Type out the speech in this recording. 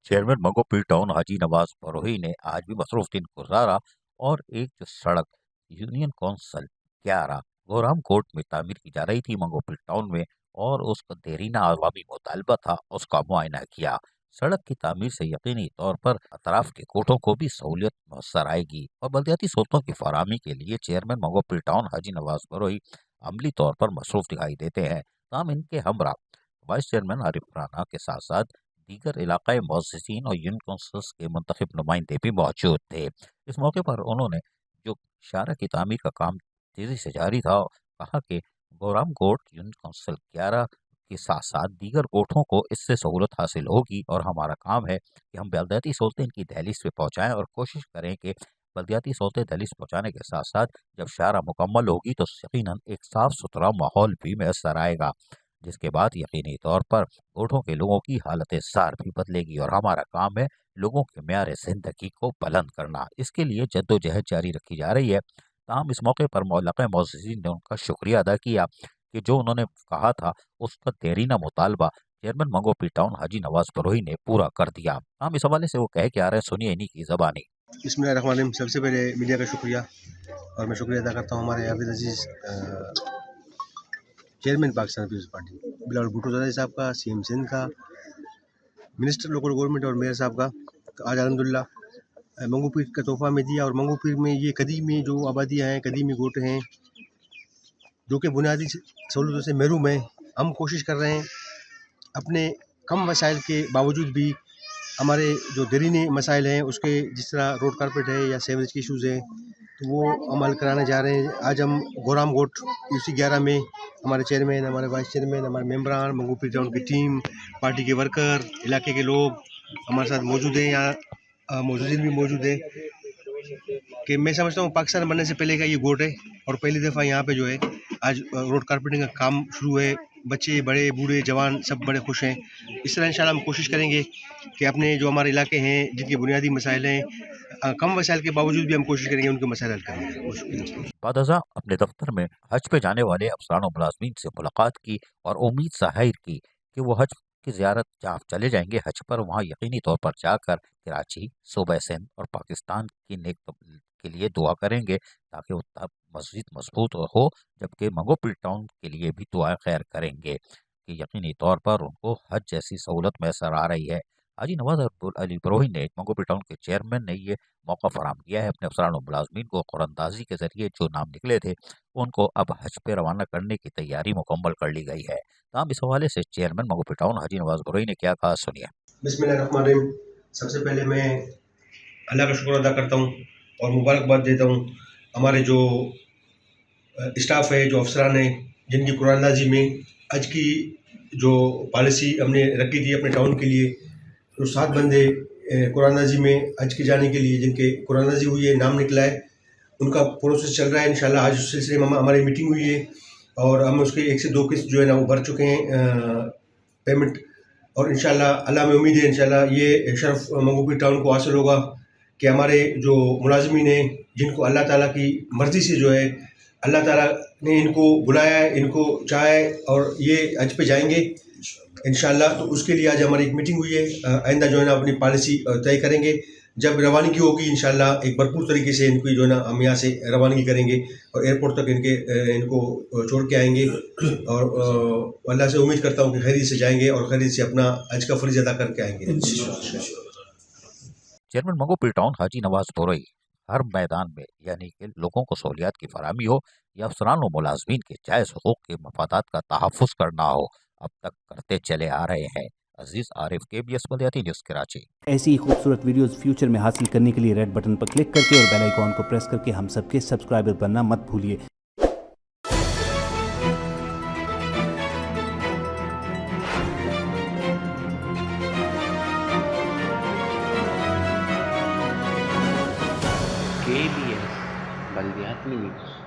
Chairman Manghopir town हाजी नवाज बरोही ने आज भी मसरूफ दिन गुजारा और एक जो सड़क यूनियन कौंसिल 11 गोराम कोर्ट में तामीर की जा रही थी मंगोपीर टाउन में और उसका देरीना अवामी मुतालबा था उसका मुआयना किया। सड़क की तामीर से यकीनी तौर पर अतराफ के कोर्टों को भी सहूलियत मुयसर आएगी और बल्दियाती सहूलतों की फराहमी के लिए चेयरमैन मंगोपीर टाउन हाजी नवाज बरोही अमली तौर पर मसरूफ दिखाई देते हैं। ताम इनके हमरा वाइस चेयरमैन आरिफ राना के साथ साथ दीगर इलाकाई मुअज़्ज़िज़ीन और यूनियन कौंसिल्स के मुंतखब नुमाइंदे भी मौजूद थे। इस मौके पर उन्होंने जो शारा की तामीर का काम तेजी से जारी था, कहा कि गोराम कोर्ट यूनियन कौंसिल 11 के साथ साथ दीगर कोर्टों को इससे सहूलत हासिल होगी और हमारा काम है कि हम बलदियाती सहूलतें इनकी दहलीज पे पहुँचाएँ और कोशिश करें कि बलदियाती सहूलतें दहलीज पहुँचाने के साथ साथ जब शारा मुकम्मल होगी तो यकीनन एक साफ सुथरा माहौल भी मैसर आएगा, जिसके बाद यकीनी तौर पर कोर्टों के लोगों की हालत ज़ार भी बदलेगी और हमारा काम है लोगों के मेयार ज़िंदगी को बुलंद करना। इसके लिए जद्दोजहद जारी रखी जा रही है। ताहम इस मौके पर मुअल्लक़े मुअज़्ज़िज़ीन ने उनका शुक्रिया अदा किया कि जो उन्होंने कहा था उसका देरीना मुतालबा चेयरमैन मंगोपीर टाउन हाजी नवाज बरोही ने पूरा कर दिया। हम इस हवाले से वो कह के आ रहे हैं, सुनिए इन्हीं की ज़बानी। बिस्मिल्लाहिर्रहमानिर्रहीम। सबसे पहले मीडिया का शुक्रिया और मैं शुक्रिया अदा करता हूँ हमारे Hafiz Aziz chairman Pakistan Peoples Party Bilawal Bhutto Zardari साहब का, सीएम सिंध का, मिनिस्टर लोकल गवर्नमेंट और मेयर साहब का आज अल्हम्दुलिल्लाह मंगोपीर का तोहफा में दिया। और मंगोपीर में ये कदीमी जो आबादियाँ हैं, कदीमी गोट हैं जो कि बुनियादी सहूलतों से महरूम हैं, हम कोशिश कर रहे हैं अपने कम वसाइल के बावजूद भी हमारे जो देरीनी मसाइल हैं उसके, जिस तरह रोड कारपेट है या सेवरेज के इशूज़ हैं, तो वो अमल कराने जा रहे हैं। आज हम गोराम कोर्ट यूसी 11 में हमारे चेयरमैन, हमारे वाइस चेयरमैन, हमारे मेम्बरान, मंगोपीर टाउन की टीम, पार्टी के वर्कर, इलाके के लोग हमारे साथ मौजूद हैं। यहाँ मौजूदीन भी मौजूद है कि मैं समझता हूँ पाकिस्तान बनने से पहले का ये कोर्ट है और पहली दफ़ा यहाँ पे जो है आज रोड कारपेटिंग का काम शुरू है। बच्चे, बड़े, बूढ़े, जवान सब बड़े खुश हैं। इस तरह इंशाल्लाह हम कोशिश करेंगे कि अपने जो हमारे इलाके हैं जिनके बुनियादी मसाइल हैं, कम वसाइल के बावजूद भी हम कोशिश करेंगे उनके मसाइल हल करेंगे। बाद अज़ां अपने दफ्तर में हज पे जाने वाले अफसरान और मुलाज़मीन से मुलाकात की और उम्मीद ज़ाहिर की कि वो हज की ज़ियारत जहाँ चले जाएंगे हज पर, वहाँ यकीनी तौर पर जाकर कराची, सूबा सिंध और पाकिस्तान की नेक के लिए दुआ करेंगे ताकि वो मस्जिद मजबूत हो, जबकि मंगोपीर टाउन के लिए भी दुआएं खैर करेंगे कि यकीनी तौर पर उनको हज जैसी सहूलत मैसर आ रही है। हाजी नवाज अली बरोही ने मंगोपीर टाउन के चेयरमैन ने ये मौका फराहम किया है अपने अफसरान और मुलाजमीन को कुरानदाजी के जरिए जो नाम निकले थे उनको अब हज पे रवाना करने की तैयारी मुकम्मल कर ली गई है। ताम इस हवाले से चेयरमैन मंगोपीर टाउन हाजी नवाज बरोही ने क्या कहा, सुनिए। बिस्मिल्लाहिर्रहमानिर्रहीम। सबसे पहले मैं अल्लाह का शुक्र अदा करता हूँ और मुबारकबाद देता हूँ हमारे जो स्टाफ है, जो अफसरान हैं, जिनकी कुरानदाजी में आज की जो पॉलिसी हमने रखी थी अपने टाउन के लिए, तो 7 बंदे कुरानदाजी में हज के जाने के लिए जिनके कुरानदाजी हुई है, नाम निकला है, उनका प्रोसेस चल रहा है। इंशाल्लाह आज उस सिलसिले में हमारी मीटिंग हुई है और हम उसके 1 से 2 किस्त जो है ना वो भर चुके हैं पेमेंट। और इंशाल्लाह अल्लाह में उम्मीद है इंशाल्लाह ये शर्फ मंगोपीर टाउन को हासिल होगा कि हमारे जो मुलाजमीन हैं जिनको अल्लाह ताला की मर्ज़ी से जो है अल्लाह ताला ने इनको बुलाया है, इनको चाहा है और ये हज पे जाएंगे इंशाल्लाह। तो उसके लिए आज हमारी एक मीटिंग हुई है। आइंदा जो है ना अपनी पॉलिसी तय करेंगे। जब रवानगी होगी इंशाल्लाह एक भरपूर तरीके से इनको जो है ना हम यहाँ से रवानगी करेंगे और एयरपोर्ट तक इनको छोड़ के आएंगे और अल्लाह से उम्मीद करता हूँ कि खैरियत से जाएंगे और खैरियत से अपना हज का फर्ज अदा करके आएंगे। चेयरमैन मंगोपीर टाउन हाजी नवाज बरोही हर मैदान में यानी कि लोगों को सहूलियात की फराहमी हो या अफसरान और मुलाजमीन के जायज़ हुकूक के मफादात का तहफ़्फ़ुज़ करना हो, अब तक करते चले आ रहे हैं। अजीज आरिफ, KBS बल्दियाती न्यूज़ कराची। ऐसी ही खूबसूरत वीडियोस फ्यूचर में हासिल करने के लिए रेड बटन पर क्लिक करके और बेल आइकॉन को प्रेस करके हम सबके सब्सक्राइबर बनना मत भूलिए। KBS बल्दियाती न्यूज़।